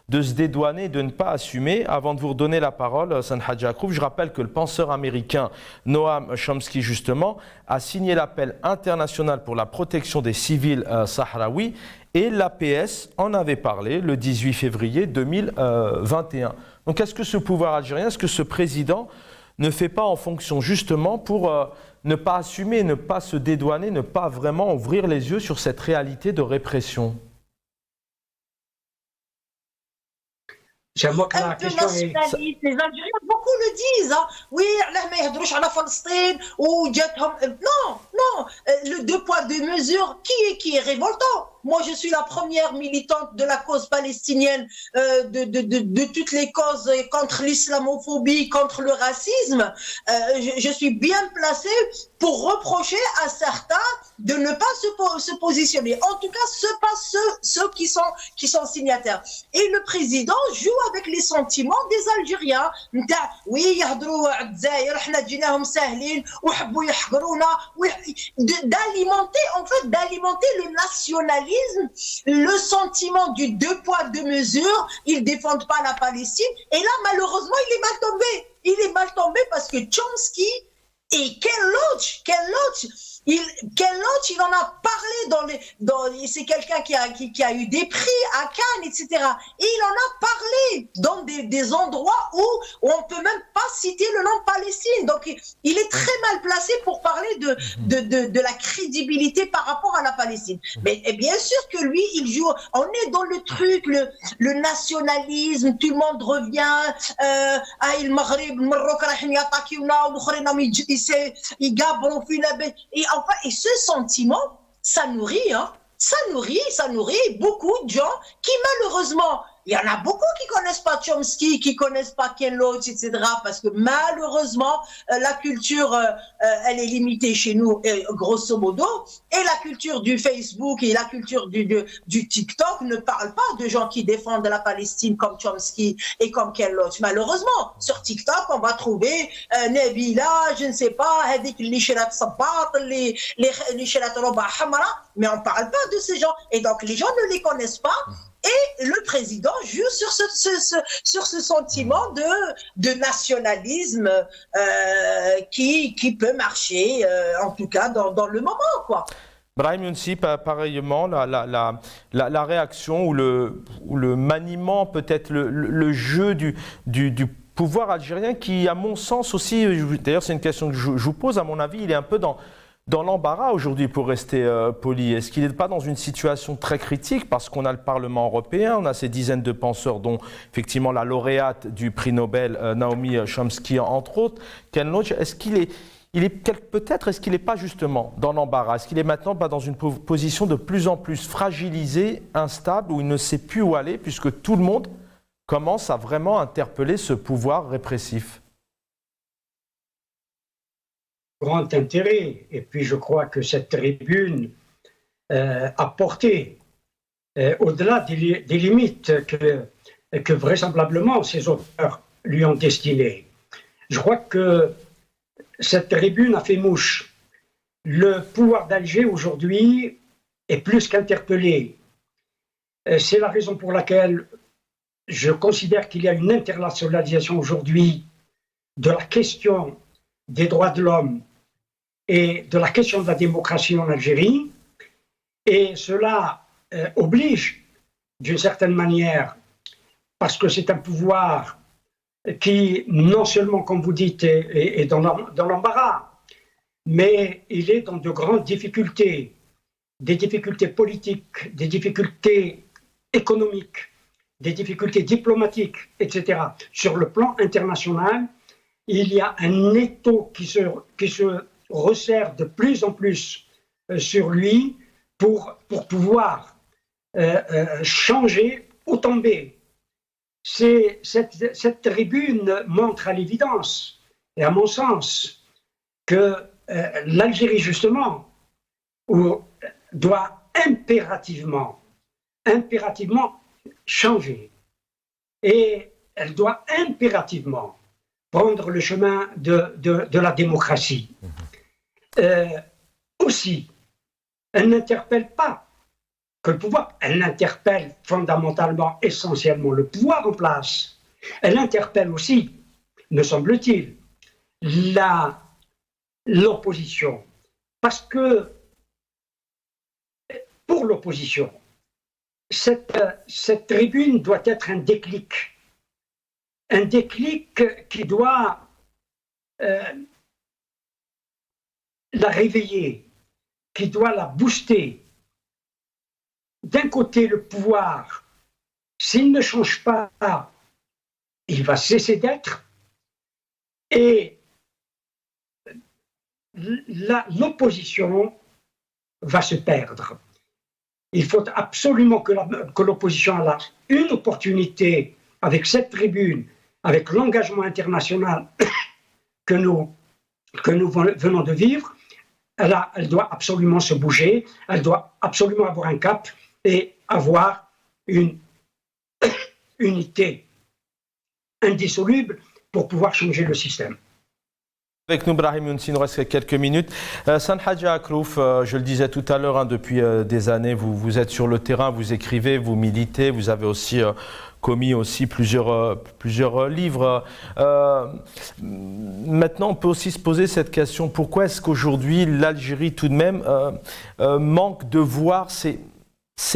dédouaner, de ne pas assumer? Avant de vous redonner la parole, Sante Hadja Akrouf, je rappelle que le penseur américain Noam Chomsky, justement, a signé l'appel international pour la protection des civils sahraouis, et l'APS en avait parlé le 18 février 2021. Donc est-ce que ce pouvoir algérien, est-ce que ce président ne fait pas en fonction justement pour ne pas assumer, ne pas se dédouaner, ne pas vraiment ouvrir les yeux sur cette réalité de répression?
Internationaliste, les Algériens, beaucoup le disent. Oui, non, le 2 poids 2 mesures, qui est révoltant. Moi, je suis la première militante de la cause palestinienne, de toutes les causes contre l'islamophobie, contre le racisme. Je suis bien placée pour reprocher à certains de ne pas se positionner. En tout cas, pas ceux qui sont signataires. Et le président joue avec les sentiments des Algériens. Oui, d'alimenter le nationalisme, le sentiment du deux poids, deux mesures. Ils défendent pas la Palestine. Et là, malheureusement, il est mal tombé. Il est mal tombé parce que Chomsky et Ken Loach, il en a parlé c'est quelqu'un qui a eu des prix à Cannes, etc. Et il en a parlé dans des endroits où on peut même pas citer le nom Palestine. Donc il est très mal placé pour parler de la crédibilité par rapport à la Palestine. Mais et bien sûr que lui, il joue. On est dans le truc, le nationalisme. Tout le monde revient. Il Maghreb, le Maroc, et ce sentiment, ça nourrit beaucoup de gens qui malheureusement, il y en a beaucoup qui connaissent pas Chomsky, qui connaissent pas Ken Loach, etc. Parce que malheureusement, la culture, elle est limitée chez nous, grosso modo. Et la culture du Facebook et la culture du TikTok ne parlent pas de gens qui défendent la Palestine comme Chomsky et comme Ken Loach. Malheureusement, sur TikTok, on va trouver Nabila, je ne sais pas, les Shirat Sabat, les Shirat Roba Hamra, mais on parle pas de ces gens. Et donc, les gens ne les connaissent pas. Et le président joue sur ce sentiment de nationalisme qui peut marcher, en tout cas dans le moment, quoi.
Brahim Younsi, pareillement, la réaction ou le maniement, peut-être le jeu du pouvoir algérien qui, à mon sens aussi, d'ailleurs c'est une question que je vous pose, à mon avis, il est un peu dans l'embarras aujourd'hui, pour rester poli. Est-ce qu'il n'est pas dans une situation très critique parce qu'on a le Parlement européen, on a ces dizaines de penseurs, dont effectivement la lauréate du prix Nobel, Naomi Chomsky, entre autres, Ken Loach. Est-ce qu'il n'est pas justement dans l'embarras? Est-ce qu'il est maintenant pas dans une position de plus en plus fragilisée, instable, où il ne sait plus où aller, puisque tout le monde commence à vraiment interpeller ce pouvoir répressif?
Grand intérêt. Et puis je crois que cette tribune a porté au-delà des limites que vraisemblablement ces auteurs lui ont destinées. Je crois que cette tribune a fait mouche. Le pouvoir d'Alger aujourd'hui est plus qu'interpellé. C'est la raison pour laquelle je considère qu'il y a une internationalisation aujourd'hui de la question des droits de l'homme et de la question de la démocratie en Algérie, et cela oblige, d'une certaine manière, parce que c'est un pouvoir qui, non seulement, comme vous dites, est dans l'embarras, mais il est dans de grandes difficultés, des difficultés politiques, des difficultés économiques, des difficultés diplomatiques, etc. Sur le plan international, il y a un étau qui se resserre de plus en plus sur lui pour pouvoir changer ou tomber. Cette tribune montre à l'évidence, et à mon sens, que l'Algérie, justement, doit impérativement changer. Et elle doit impérativement prendre le chemin de la démocratie. Aussi, elle n'interpelle pas que le pouvoir, elle interpelle fondamentalement, essentiellement le pouvoir en place. Elle interpelle aussi, me semble-t-il, l'opposition. Parce que pour l'opposition, cette tribune doit être un déclic qui doit la réveiller, qui doit la booster. D'un côté, le pouvoir, s'il ne change pas, il va cesser d'être, et l'opposition va se perdre. Il faut absolument que l'opposition ait une opportunité avec cette tribune, avec l'engagement international que nous venons de vivre. Elle doit absolument se bouger, elle doit absolument avoir un cap et avoir une unité indissoluble pour pouvoir changer le système.
Avec nous, Brahim Younsi, il nous reste quelques minutes. Sanhaja Akrouf, je le disais tout à l'heure, depuis des années, vous êtes sur le terrain, vous écrivez, vous militez, vous avez aussi commis plusieurs livres. Maintenant, on peut aussi se poser cette question, pourquoi est-ce qu'aujourd'hui l'Algérie tout de même manque de voir ces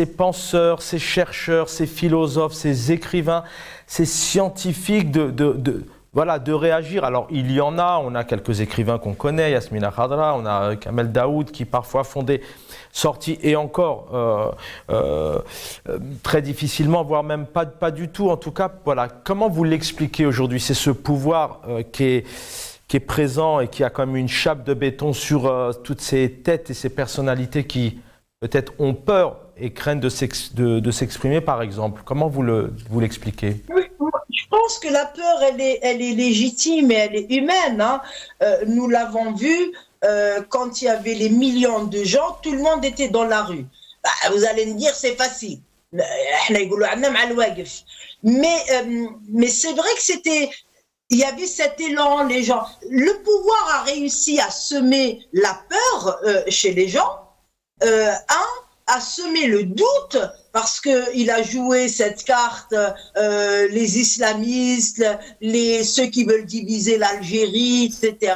penseurs, ces chercheurs, ces philosophes, ces écrivains, ces scientifiques de réagir. Alors, il y en a, on a quelques écrivains qu'on connaît, Yasmina Khadra, on a Kamel Daoud qui parfois font des sorties et encore très difficilement, voire même pas du tout. En tout cas, voilà, comment vous l'expliquez aujourd'hui? C'est ce pouvoir qui est présent et qui a quand même une chape de béton sur toutes ces têtes et ces personnalités qui peut-être ont peur et craignent de s'exprimer, par exemple. Comment vous l'expliquez?
Oui, je pense que la peur, elle est légitime et elle est humaine. Hein. Nous l'avons vu quand il y avait les millions de gens, tout le monde était dans la rue. Bah, vous allez me dire, c'est facile. Mais c'est vrai que il y avait cet élan, les gens. Le pouvoir a réussi à semer la peur chez les gens. A semé le doute parce qu'il a joué cette carte, les islamistes, ceux qui veulent diviser l'Algérie, etc.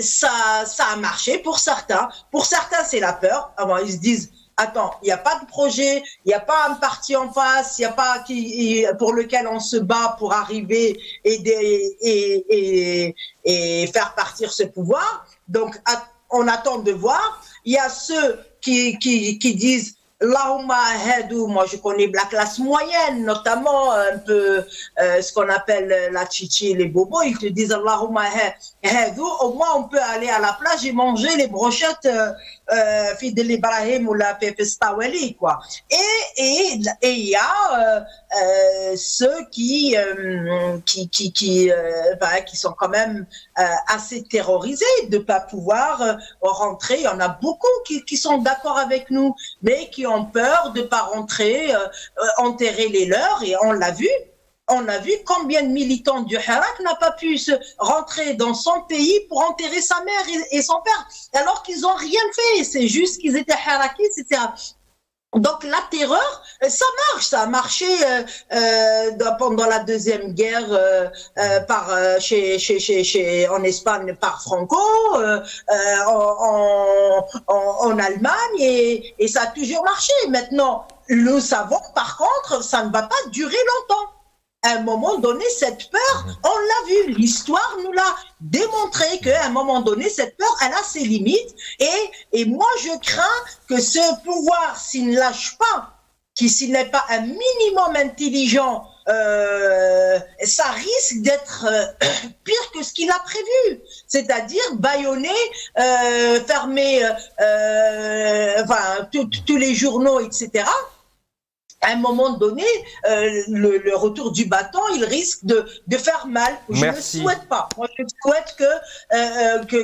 Ça a marché pour certains. Pour certains, c'est la peur. Alors, ils se disent, attends, il n'y a pas de projet, il n'y a pas un parti en face, il n'y a pas pour lequel on se bat pour arriver et faire partir ce pouvoir. Donc, on attend de voir. Il y a ceux qui disent Allahumma hadou, moi je connais la classe moyenne, notamment un peu ce qu'on appelle la chichi, les bobos, ils te disent Allahumma hadou, au moins on peut aller à la plage et manger les brochettes Fidel Ibrahim ou la Pepe Staweli, quoi. Et il y a ceux qui sont quand même assez terrorisés de pas pouvoir rentrer. Il y en a beaucoup qui sont d'accord avec nous, mais qui ont peur de pas rentrer, enterrer les leurs, et on l'a vu. On a vu combien de militants du Hirak n'a pas pu rentrer dans son pays pour enterrer sa mère et son père, alors qu'ils n'ont rien fait. C'est juste qu'ils étaient Hirakis, etc. Donc la terreur, ça marche. Ça a marché pendant la Deuxième Guerre en Espagne par Franco, en Allemagne, et ça a toujours marché. Maintenant, nous savons par contre, ça ne va pas durer longtemps. À un moment donné, cette peur, on l'a vu, l'histoire nous l'a démontré qu'à un moment donné, cette peur, elle a ses limites. Et moi, je crains que ce pouvoir, s'il ne lâche pas, s'il n'est pas un minimum intelligent, ça risque d'être pire que ce qu'il a prévu. C'est-à-dire bâillonner, fermer tous les journaux, etc. À un moment donné, le retour du bâton, il risque de faire mal. Je ne le souhaite pas. Moi, je souhaite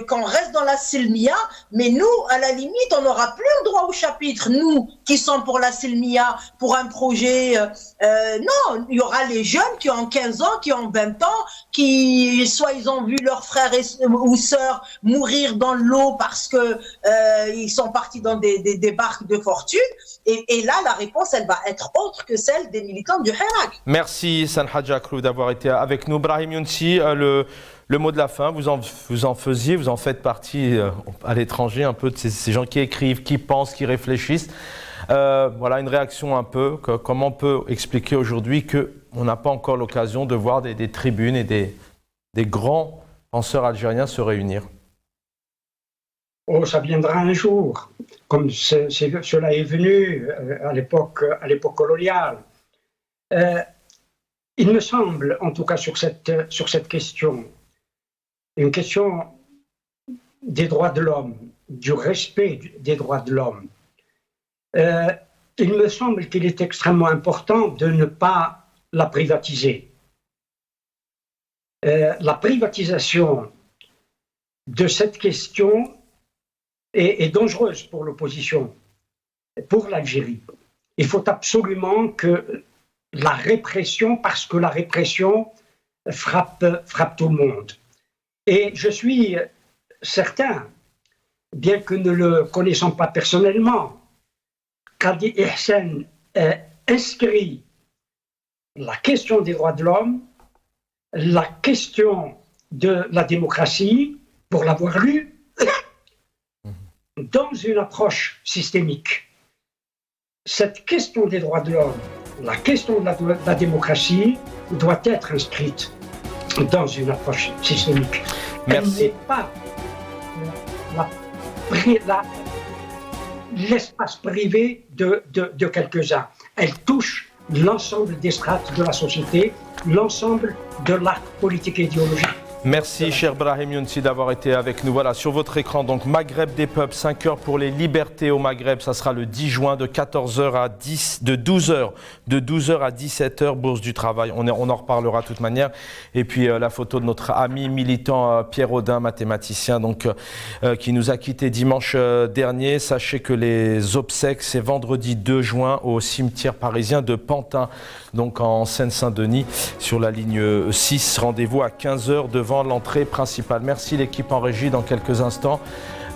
qu'on reste dans la Silmia, mais nous, à la limite, on n'aura plus le droit au chapitre. Nous, qui sommes pour la Silmia, pour un projet... non, il y aura les jeunes qui ont 15 ans, qui ont 20 ans, qui, soit ils ont vu leurs frères ou sœurs mourir dans l'eau parce que ils sont partis dans des barques de fortune. Et là, la réponse, elle va être autre que celle des militants du Hirak.
Merci Sanhaja Akrouf d'avoir été avec nous. Brahim Younsi, le mot de la fin, vous en faites partie à l'étranger, un peu de ces gens qui écrivent, qui pensent, qui réfléchissent. Voilà une réaction un peu, comment on peut expliquer aujourd'hui qu'on n'a pas encore l'occasion de voir des tribunes et des grands penseurs algériens se réunir?
Oh, ça viendra un jour, comme cela est venu à l'époque coloniale. Il me semble, en tout cas sur cette question, une question des droits de l'homme, du respect des droits de l'homme. il me semble qu'il est extrêmement important de ne pas la privatiser. La privatisation de cette question est dangereuse pour l'opposition, pour l'Algérie. Il faut absolument que la répression, parce que la répression frappe tout le monde. Et je suis certain, bien que ne le connaissant pas personnellement, Qadi Ihsan inscrit la question des droits de l'homme, la question de la démocratie, pour l'avoir lu, dans une approche systémique. Cette question des droits de l'homme, la question de la démocratie doit être inscrite dans une approche systémique.
Merci.
Elle n'est pas l'espace privé de quelques-uns. Elle touche l'ensemble des strates de la société, l'ensemble de l'arc politique et idéologique.
Merci, cher Brahim Younsi, d'avoir été avec nous. Voilà, sur votre écran, donc Maghreb des peuples, 5 heures pour les libertés au Maghreb. Ça sera le 10 juin de 14h à 12h à 17h, Bourse du Travail. On en reparlera de toute manière. Et puis la photo de notre ami militant Pierre Audin, mathématicien, donc qui nous a quittés dimanche dernier. Sachez que les obsèques, c'est vendredi 2 juin au cimetière parisien de Pantin, donc en Seine-Saint-Denis, sur la ligne 6. Rendez-vous à 15h devant l'entrée principale. Merci l'équipe en régie. Dans quelques instants,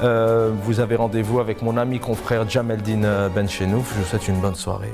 vous avez rendez-vous avec mon ami confrère Jameldine Benchenouf. Je vous souhaite une bonne soirée.